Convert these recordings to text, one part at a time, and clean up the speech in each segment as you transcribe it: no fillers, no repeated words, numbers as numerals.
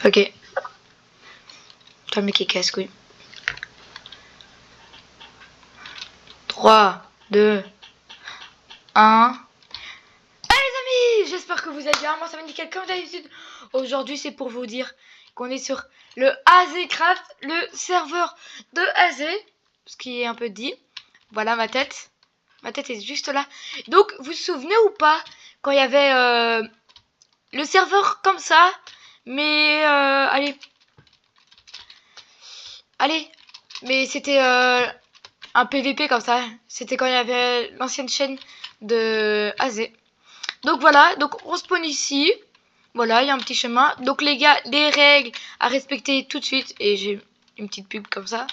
Ok. Toi, le mec qui casse, oui. 3, 2, 1. J'espère que vous allez bien. Moi, ça me dit quelqu'un d'habitude. Aujourd'hui, c'est pour vous dire qu'on est sur le AZcraft, le serveur de AZ. Ce qui est un peu dit. Voilà ma tête. Ma tête est juste là. Donc, vous vous souvenez ou pas quand il y avait le serveur comme ça. Mais, allez. Mais c'était un PVP comme ça. C'était quand il y avait l'ancienne chaîne de AZ. Donc voilà, donc on spawn ici. Voilà, il y a un petit chemin. Donc les gars, les règles à respecter tout de suite. Et j'ai une petite pub comme ça.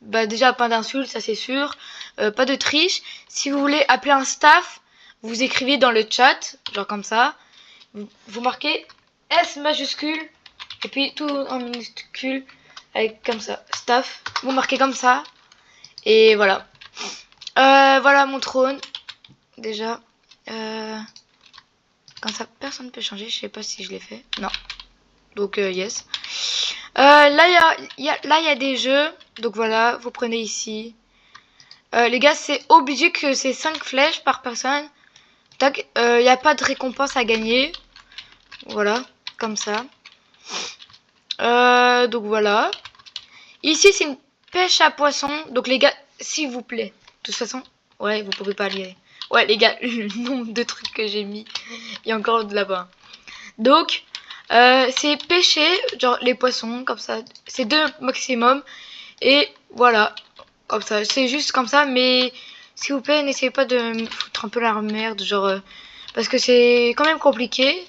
Bah déjà, pas d'insultes, ça c'est sûr. Pas de triche. Si vous voulez appeler un staff, vous écrivez dans le chat, genre comme ça. Vous marquez S majuscule. Et puis tout en minuscule. Avec comme ça, staff. Vous marquez comme ça. Et voilà. Voilà mon trône. Déjà. Comme ça, personne ne peut changer. Je sais pas si je l'ai fait. Non. Donc, yes. Là, il y a des jeux. Donc, voilà. Vous prenez ici. Les gars, c'est obligé que c'est 5 flèches par personne. Tac. Il n'y a pas de récompense à gagner. Voilà. Comme ça. Donc, voilà. Ici, c'est une pêche à poisson. Donc, les gars, s'il vous plaît. De toute façon, ouais, vous pouvez pas lire. Ouais, les gars, le nombre de trucs que j'ai mis. Il y a encore de là-bas. Donc, c'est pêcher, genre les poissons, comme ça. C'est 2 maximum. Et voilà, comme ça. C'est juste comme ça, mais s'il vous plaît, n'essayez pas de me foutre un peu la merde, genre... parce que c'est quand même compliqué.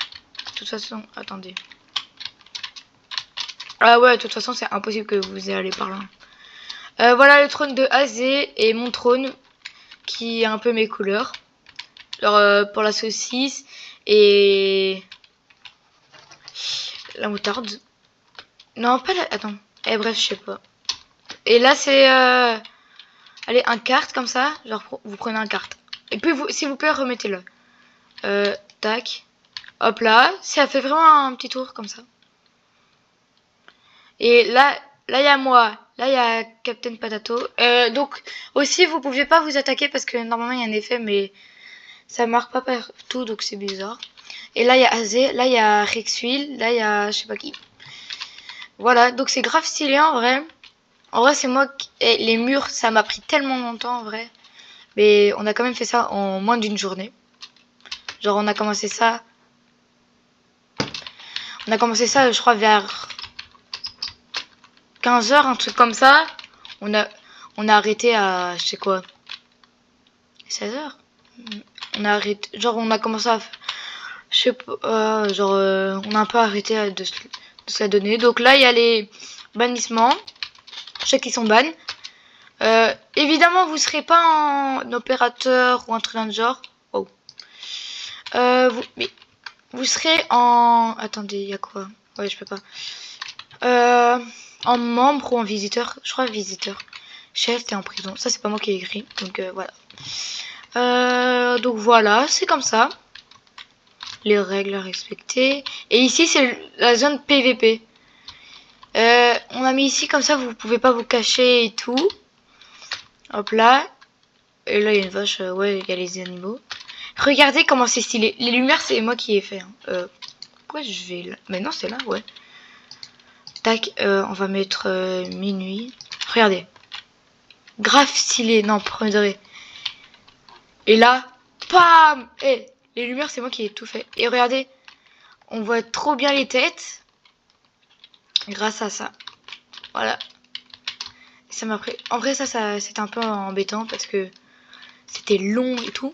De toute façon, attendez. Ah ouais, de toute façon, c'est impossible que vous ayez allé par là. Voilà le trône de Azé et mon trône, qui est un peu mes couleurs. Genre pour la saucisse et... la moutarde. Non, pas la... Attends. Bref, je sais pas. Et là, c'est... allez, un carte comme ça. Genre, vous prenez un carte. Et puis, vous, s'il vous plaît, remettez-le. Tac. Hop là. Ça fait vraiment un petit tour comme ça. Et là, il y a moi. Là, il y a Captain Patato. Donc, aussi, vous pouviez pas vous attaquer parce que normalement, il y a un effet, mais ça marque pas partout, donc c'est bizarre. Et là, il y a Azé. Là, il y a Rexwil. Là, il y a je sais pas qui. Voilà, donc c'est grave stylé en vrai. En vrai, c'est moi qui... Et les murs, ça m'a pris tellement longtemps en vrai. Mais on a quand même fait ça en moins d'une journée. Genre, on a commencé ça... je crois, vers 15 h, un truc comme ça. On a arrêté à, je sais quoi, 16 h. On a arrêté... Genre, on a commencé à... Je sais pas... on a un peu arrêté de se la donner. Donc là, il y a les bannissements. Je sais qu'ils sont ban. Évidemment, vous serez pas en opérateur ou un truc dans le genre. Oh. Vous serez en... Attendez, il y a quoi? Ouais, je peux pas. En membre ou en visiteur? Je crois visiteur. Chef, t'es en prison. Ça, c'est pas moi qui ai écrit. Donc, voilà. Donc, voilà, c'est comme ça. Les règles à respecter. Et ici, c'est la zone PVP. On a mis ici, comme ça, vous pouvez pas vous cacher et tout. Hop là. Et là, il y a une vache. Ouais, il y a les animaux. Regardez comment c'est stylé. Les lumières, c'est moi qui ai fait. Hein. Pourquoi je vais là? Mais non, c'est là, ouais. Tac, on va mettre minuit. Regardez. Grave stylé. Non, prenez. Et là, pam! Les lumières, c'est moi qui ai tout fait. Et regardez, on voit trop bien les têtes. Grâce à ça. Voilà. Ça m'a pris... En vrai, ça c'était un peu embêtant parce que c'était long et tout.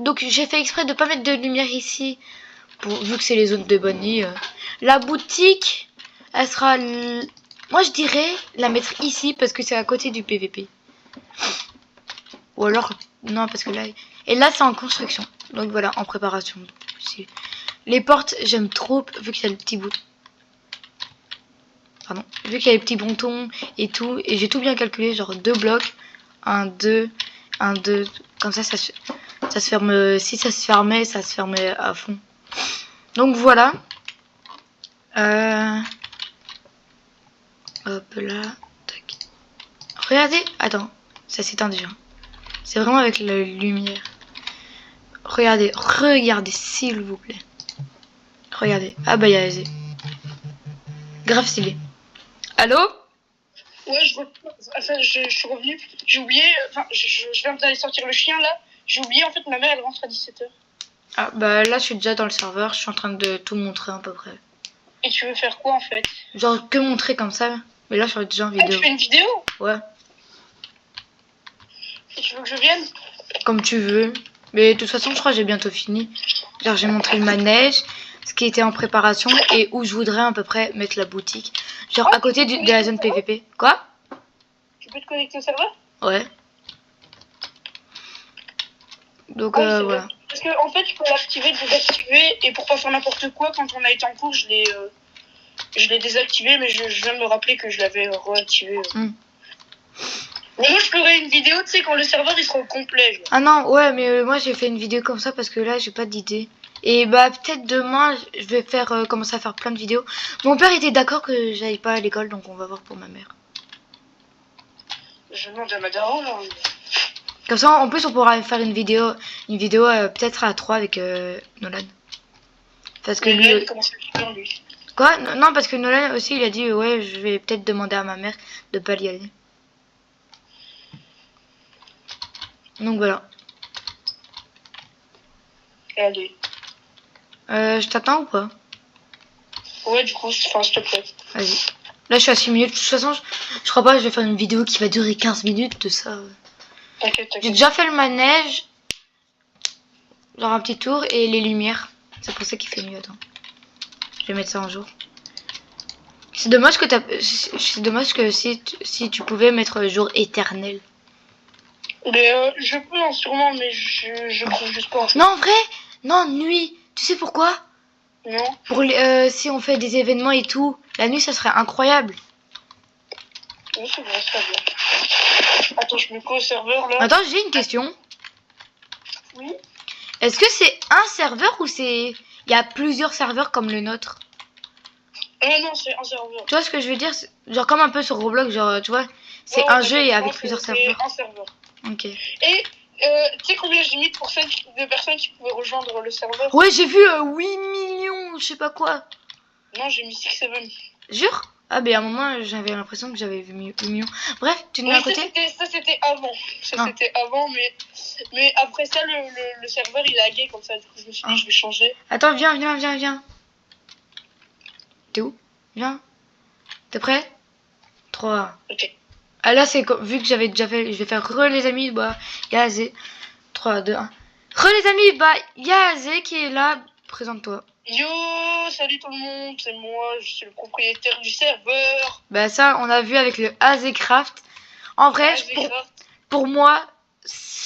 Donc j'ai fait exprès de pas mettre de lumière ici, vu que c'est les zones de banni. La boutique, elle sera... Moi je dirais la mettre ici parce que c'est à côté du PVP. Ou alors, non parce que là... Et là c'est en construction. Donc voilà, en préparation. Les portes, j'aime trop vu qu'il y a le petit bout. Pardon. Vu qu'il y a les petits boutons et tout. Et j'ai tout bien calculé, genre 2 blocs. 1, 2, 1, 2. Comme ça se ferme. Si ça se fermait, ça se fermait à fond. Donc voilà. Hop là. Tac. Regardez. Attends. Ça s'éteint déjà. C'est vraiment avec la lumière. Regardez. Regardez, s'il vous plaît. Regardez. Ah bah, il y a Azé. Grave stylé. Allô? Ouais, je suis revenu. J'ai oublié. Enfin, je viens d'aller sortir le chien là. J'ai oublié, en fait, ma mère elle rentre à 17h. Ah bah là, je suis déjà dans le serveur. Je suis en train de tout montrer à peu près. Et tu veux faire quoi en fait? Genre que montrer comme ça. Mais là, je suis déjà en Ah, vidéo. tu fais une vidéo? Ouais. Et tu veux que je vienne? Comme tu veux. Mais de toute façon, je crois que j'ai bientôt fini. Genre, j'ai montré le manège, ce qui était en préparation et où je voudrais à peu près mettre la boutique. Genre, à côté de la zone PVP. Quoi? Tu peux te connecter au serveur? Ouais. Donc, Ah, c'est voilà. bien. Parce que en fait, tu peux l'activer, le désactiver. Et pour pas faire n'importe quoi, quand on a été en cours, je l'ai désactivé. Mais je viens de me rappeler que je l'avais réactivé. Mais moi, je ferai une vidéo, tu sais, quand le serveur il sera au complet. Genre. Ah non, ouais, mais moi, j'ai fait une vidéo comme ça parce que là, j'ai pas d'idée. Et bah, peut-être demain, je vais faire commencer à faire plein de vidéos. Mon père était d'accord que j'aille pas à l'école, donc on va voir pour ma mère. Je demande à ma daronne. Hein. Comme ça, en plus, on pourra faire une vidéo peut-être à 3 avec Nolan. Parce que Mais lui... là, comment ça fait peur, lui? Quoi? Non, parce que Nolan aussi, il a dit, ouais, je vais peut-être demander à ma mère de pas y aller. Donc voilà. Allez. Je t'attends ou pas? Ouais, du coup, enfin, s'il te plaît. Vas-y. Là, je suis à 6 minutes. De toute façon, je crois pas que je vais faire une vidéo qui va durer 15 minutes de ça. T'inquiète, J'ai t'inquiète. déjà fait le manège. Genre un petit tour et les lumières. C'est pour ça qu'il fait mieux. Attends. Je vais mettre ça en jour. C'est dommage que c'est dommage que si tu pouvais mettre jour éternel. Mais je peux, hein, sûrement, mais je trouve juste pas. En fait. Non, en vrai, non, nuit. Tu sais pourquoi? Non. Pour si on fait des événements et tout, la nuit ça serait incroyable. Oui, c'est vrai, c'est bien. Attends, je me mets au serveur là. Attends, j'ai une question. Oui. Est-ce que c'est un serveur ou il y a plusieurs serveurs comme le nôtre? Non, c'est un serveur. Tu vois ce que je veux dire? Genre comme un peu sur Roblox, genre tu vois, c'est Ouais, un bah, jeu et avec c'est plusieurs serveurs. un serveur. Ok. Et tu sais combien j'ai mis de personnes qui pouvaient rejoindre le serveur? Ouais, j'ai vu 8 millions, je sais pas quoi. Non, j'ai mis 6-7. Jure? Ah ben à un moment j'avais l'impression que j'avais vu 8 millions. Bref, tu te mets à côté? Ça c'était avant. C'était avant, mais après ça, le serveur il a lagué comme ça. Du coup, je me suis dit, je vais changer. Attends, viens. T'es où? Viens. T'es prêt? 3. Ok. Ah là, vu que j'avais déjà fait, je vais faire les amis, bah, il y a Azé. 3, 2, 1. Les amis, bah, il y a Azé qui est là. Présente-toi. Yo, salut tout le monde, c'est moi, je suis le propriétaire du serveur. Bah ça, on a vu avec le Azécraft. En vrai, pour moi,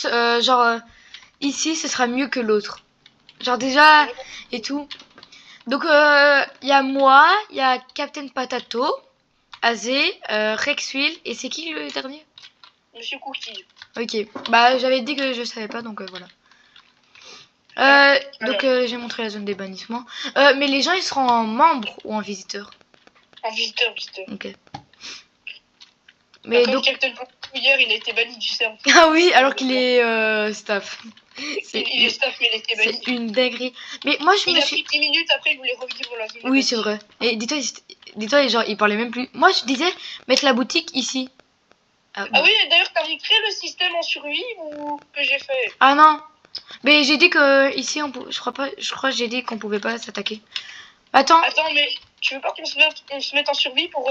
genre, ici, ce sera mieux que l'autre. Genre déjà, et tout. Donc, il y a moi, il y a Captain Patato, Azé, Rexwil, et c'est qui le dernier? Monsieur Cookie. Ok, bah j'avais dit que je savais pas, donc voilà. Donc j'ai montré la zone des bannissements. Mais les gens, ils seront en membre ou en visiteur? En visiteur. Ok. Mais donc Captain Patato, hier, il a été banni du serveur. Ah oui, alors qu'il est staff. Il est staff, mais il a été banni. C'est une dinguerie. Mais moi, je me suis... Il a pris 10 minutes, après, il voulait revivre la zone. Oui, c'est vrai. Et dis-toi, genre, il parlait même plus. Moi, je disais, mettre la boutique ici. Ah oui, d'ailleurs, t'as montré le système en survie ou que j'ai fait? Ah non. Mais j'ai dit que ici, je crois que j'ai dit qu'on pouvait pas s'attaquer. Attends, mais tu veux pas qu'on se mette en survie pour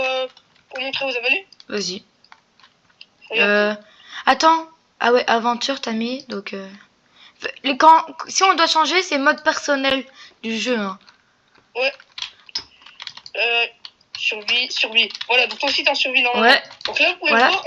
montrer aux abonnés? vas-y. Attends. Ah ouais, aventure, t'as mis, donc... si on doit changer, c'est mode personnel du jeu. Hein. Ouais. Survie. Voilà, donc toi aussi t'es en survie normalement. Ouais. Donc là, vous pouvez voir,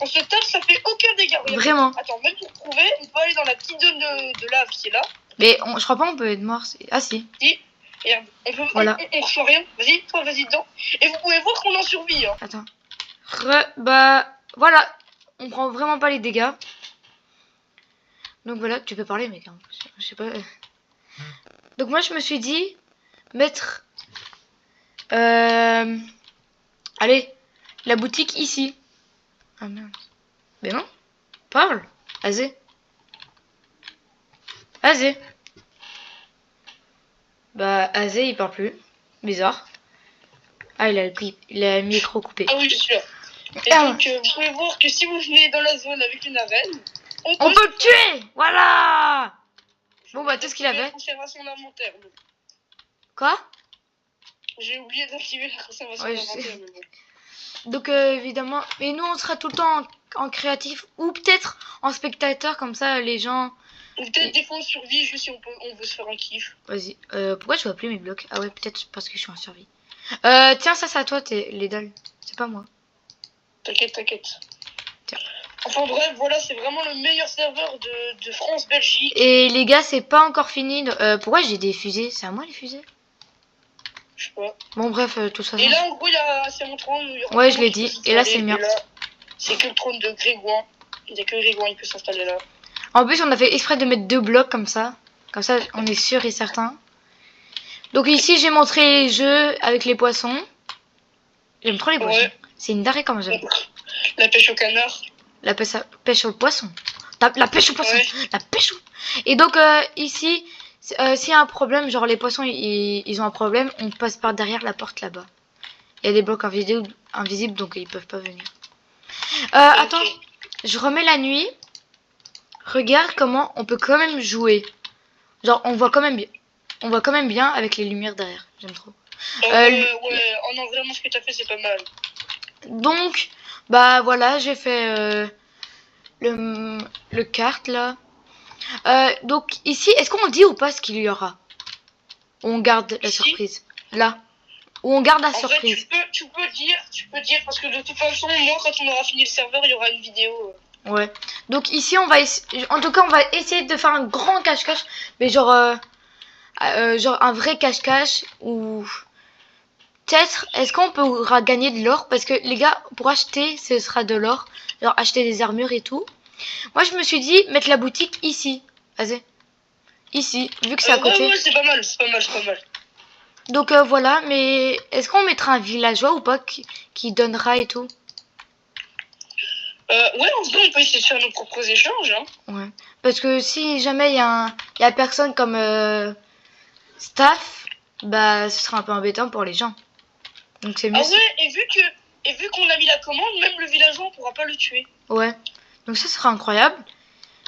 on se tape, ça fait aucun dégât. Regardez. Vraiment. Attends, même pour prouver, on peut aller dans la petite zone de lave qui est là. Mais je crois pas on peut être mort. Ah si. Si. Regarde, voilà. on reçoit rien. Vas-y, toi, vas-y dedans. Et vous pouvez voir qu'on est en survie. Hein. Attends. Bah, voilà. On prend vraiment pas les dégâts. Donc voilà, tu peux parler, mec. Hein. Je sais pas. Donc moi, je me suis dit, mettre Allez, la boutique ici. Ah merde. Mais non, parle. Azé. Azé. Bah, Azé, il parle plus. Bizarre. Ah, il a le micro coupé. Ah oui, je suis là. Et donc, vous pouvez voir que si vous venez dans la zone avec une arène, on peut le tuer. Voilà. Bon, bah, tout ce qu'il avait. Conservation d'inventaire. Quoi? J'ai oublié d'activer la conservation d'inventaire. Mais bon. Donc, évidemment. Mais nous, on sera tout le temps en créatif. Ou peut-être en spectateur, comme ça, les gens... Ou peut-être des fois en survie, juste si on veut se faire un kiff. Vas-y. Pourquoi je vois plus mes blocs? Ah ouais, peut-être parce que je suis en survie. Tiens, ça c'est à toi, les dalles. C'est pas moi. T'inquiète, t'inquiète. Tiens. Enfin bref, voilà, c'est vraiment le meilleur serveur de France-Belgique. Et les gars, c'est pas encore fini. Pourquoi j'ai des fusées? C'est à moi les fusées? Je sais pas. Bon bref, tout ça. Et là, en gros, c'est mon trône. Ouais, je l'ai dit. Et là, c'est le mien. C'est que le trône de Grégoire. Il n'y a que Grégoire, il peut s'installer là. En plus, on a fait exprès de mettre 2 blocs comme ça. Comme ça, on est sûr et certain. Donc ici, j'ai montré les jeux avec les poissons. J'aime trop les poissons. Ouais. C'est une darée comme j'aime. La pêche au canard. La pêche au poisson. La pêche au poisson. Ouais. La pêche au... Et donc ici, s'il y a un problème, genre les poissons, ils ont un problème, on passe par derrière la porte là-bas. Il y a des blocs invisibles, donc ils peuvent pas venir. Attends, je remets la nuit. Regarde comment on peut quand même jouer. Genre, on voit quand même bien avec les lumières derrière. J'aime trop. Ouais, oh non, vraiment, ce que t'as fait, c'est pas mal. Donc, bah voilà, j'ai fait le kart là. Donc, ici, est-ce qu'on dit ou pas ce qu'il y aura? On garde la surprise. Là. Ou on garde la surprise. Vrai, tu peux dire, parce que de toute façon, moi, quand on aura fini le serveur, il y aura une vidéo. Ouais. Donc ici, on va essayer de faire un grand cache-cache, mais genre un vrai cache-cache ou peut-être est-ce qu'on pourra gagner de l'or parce que les gars, pour acheter, ce sera de l'or, genre acheter des armures et tout. Moi, je me suis dit mettre la boutique ici. Vas-y. Ici, vu que c'est à côté. Ouais, c'est pas mal. Donc voilà, mais est-ce qu'on mettra un villageois ou pas qui donnera et tout? Ouais, en vrai, on peut essayer de faire nos propres échanges. Hein. Ouais. Parce que si jamais il y a personne comme staff, bah ce sera un peu embêtant pour les gens. Donc c'est mieux. Ah ouais, et vu qu'on a mis la commande, même le villageois, on pourra pas le tuer. Ouais. Donc ça sera incroyable.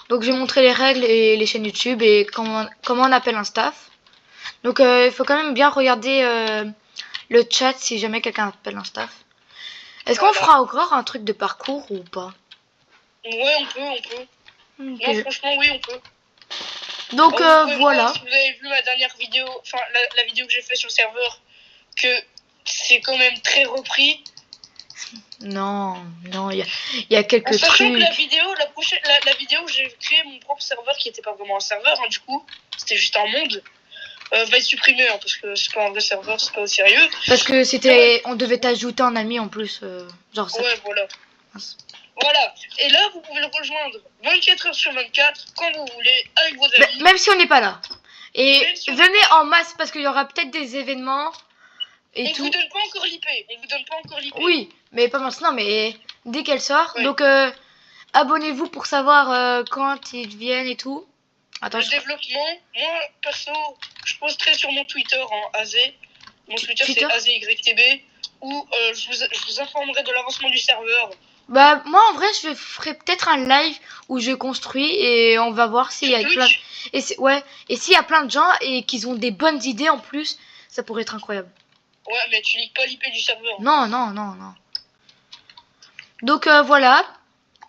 Donc j'ai montré les règles et les chaînes YouTube et comment on appelle un staff. Donc il faut quand même bien regarder le chat si jamais quelqu'un appelle un staff. Est-ce qu'on fera encore un truc de parcours ou pas? Ouais, on peut. Okay. Non, franchement, oui, on peut. Donc voilà. Voir, si vous avez vu ma dernière vidéo, enfin la vidéo que j'ai fait sur le serveur, que c'est quand même très repris. Non, il y a quelques trucs. Sachant que la vidéo où j'ai créé mon propre serveur, qui n'était pas vraiment un serveur, hein, du coup, c'était juste un monde, va être supprimé, hein, parce que c'est pas un vrai serveur, c'est pas au sérieux. Parce que on devait t'ajouter en ami en plus, genre ça. Ouais, voilà. Voilà, et là vous pouvez le rejoindre 24h sur 24, quand vous voulez, avec vos amis. Même si on n'est pas là. Et venez en masse parce qu'il y aura peut-être des événements. Et on vous donne pas encore l'IP. Oui, mais pas maintenant, mais dès qu'elle sort. Ouais. Donc abonnez-vous pour savoir quand ils viennent et tout. Attends, le développement, moi perso, je posterai sur mon Twitter en AZ. Mon Twitter c'est AZYTB, où je vous informerai de l'avancement du serveur. Bah moi en vrai je ferai peut-être un live où je construis et on va voir s'il y a plein et s'il y a plein de gens et qu'ils ont des bonnes idées en plus, ça pourrait être incroyable. Ouais, mais tu lis pas l'IP du serveur. Non. Donc voilà.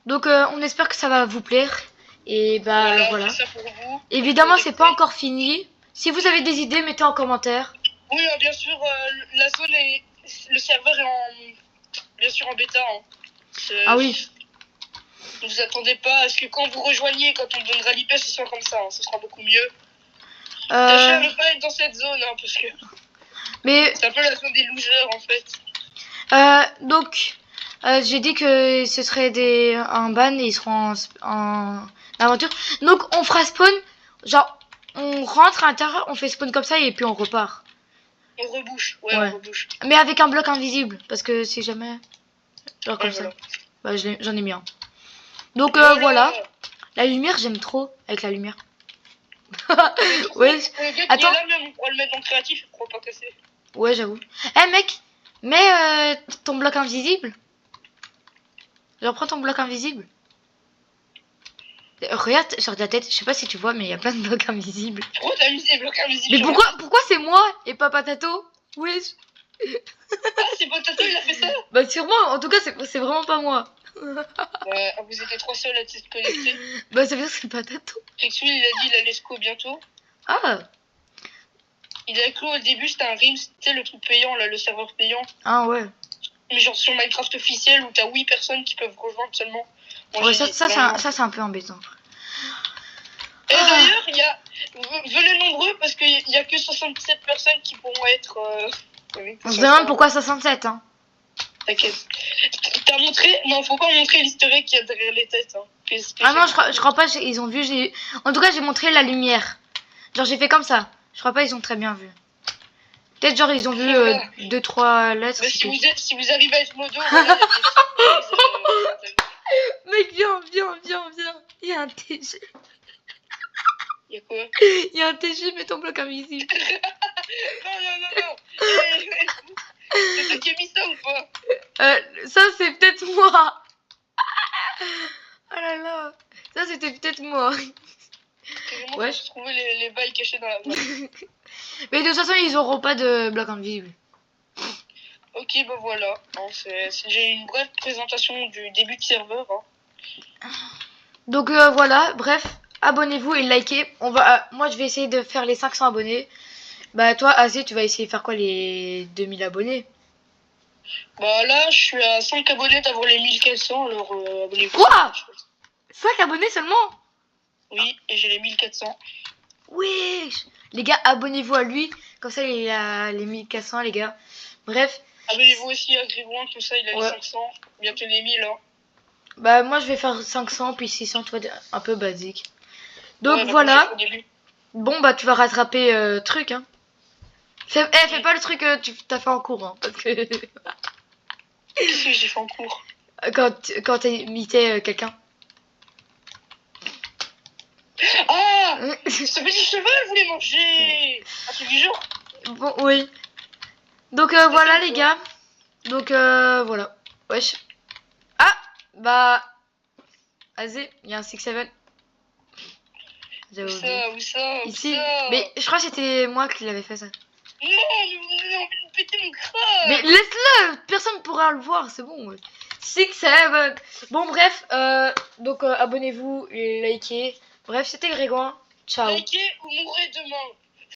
Donc on espère que ça va vous plaire et bah voilà. Ça pour vous. Évidemment, c'est pas encore fini. Si vous avez des idées, mettez en commentaire. Oui, bien sûr, la zone le serveur est bien sûr en bêta. Hein. Ah oui. Ne vous attendez pas à ce que quand vous rejoignez, quand on donnera l'IP, ce soit comme ça. Hein, ce sera beaucoup mieux. Tâchez à ne pas être dans cette zone, hein, parce que c'est un peu la zone des losers en fait. Donc, j'ai dit que ce serait un ban et ils seront en aventure. Donc, on fera spawn. Genre, on rentre à l'intérieur, on fait spawn comme ça et puis on repart. On rebouche, ouais, Ouais. on rebouche. Mais avec un bloc invisible, parce que si jamais... Genre comme Ouais, ça. voilà. Bah, j'en ai mis un. Donc Voilà. voilà. La lumière, j'aime trop avec la lumière. Ouais. Ouais. Le gars qui Attends. est là même, on pourra le mettre dans le créatif, je crois pas casser. Ouais, j'avoue. Eh mec, mets ton bloc invisible. Genre prends ton bloc invisible. Regarde sur ta tête, je sais pas si tu vois, mais il y a plein de blocs invisibles. Pourquoi t'as mis des blocs invisibles? Mais pourquoi c'est moi et pas Patato? Wesh. Ah, c'est Potato, il a fait ça? Bah sûrement, en tout cas c'est vraiment pas moi. Ouais, vous étiez trois seuls à être connectés. Bah ça veut dire que c'est Patato. Rexwil, il a dit il allait SCO bientôt. Ah. Il a clos au début, c'était un Rims, tu sais, le truc payant, là, le serveur payant. Ah ouais. Mais genre sur Minecraft officiel où t'as 8 personnes qui peuvent rejoindre seulement. Moi, Ouais, j'ai ça dit, c'est un peu embêtant. Et Ah. d'ailleurs, il y a. Venez nombreux parce qu'il y a que 67 personnes qui pourront être. On se demande pourquoi 67 hein. T'inquiète. T'as montré. Non, faut pas montrer l'easter egg qu'il y a derrière les têtes. Hein. Ah non, je crois pas, ils ont vu. En tout cas, j'ai montré la lumière. Genre, j'ai fait comme ça. Je crois pas, ils ont très bien vu. Peut-être, genre, ils ont vu 2-3 lettres. Mais si vous arrivez à être modo, voilà, Mec, viens. Il y a un TG. Il y a quoi? Il y a un TG, mais ton bloc invisible. Non. C'est toi qui as mis ça ou pas? Ça, c'est peut-être moi. Oh là là. Ça, c'était peut-être moi. Vraiment, Ouais. faut trouver les bails cachés dans la boîte. Mais de toute façon, ils auront pas de bloc invisible. Ok, bah voilà. J'ai une brève présentation du début de serveur. Hein. Donc voilà, bref, abonnez-vous et likez. Moi, je vais essayer de faire les 500 abonnés. Bah toi, Azé, tu vas essayer de faire quoi, les 2000 abonnés? Bah là, je suis à 5 abonnés d'avoir les 1400, alors abonnez-vous. Quoi? 5 abonnés seulement? Oui, et j'ai les 1400. Wesh. Les gars, abonnez-vous à lui. Comme ça, il a les 1400, les gars. Bref. Abonnez-vous aussi à Grégoire, comme ça, il a les 500. Bientôt les 1000, hein. Bah moi, je vais faire 500, puis 600, tu vois, un peu basique. Donc Ouais, voilà. Bon, bah tu vas rattraper truc, hein. Fais pas le truc que tu t'as fait en cours, hein, parce que... Qu'est-ce que j'ai fait en cours? Quand t'as imité quelqu'un. Ah, ce petit cheval voulait manger un truc du jour. Bon, oui. Donc voilà les gars. Donc voilà. Wesh. Ah, bah... Azé, il y a un 6-7. Où ça? Ici. Mais je crois que c'était moi qui l'avais fait ça. Non, mais vous m'avez envie de péter mon crâne. Mais laisse-le, personne ne pourra le voir, c'est bon. 6-7. Bon bref, donc abonnez-vous, likez. Bref, c'était Grégoire. Ciao. Likez ou mourrez demain.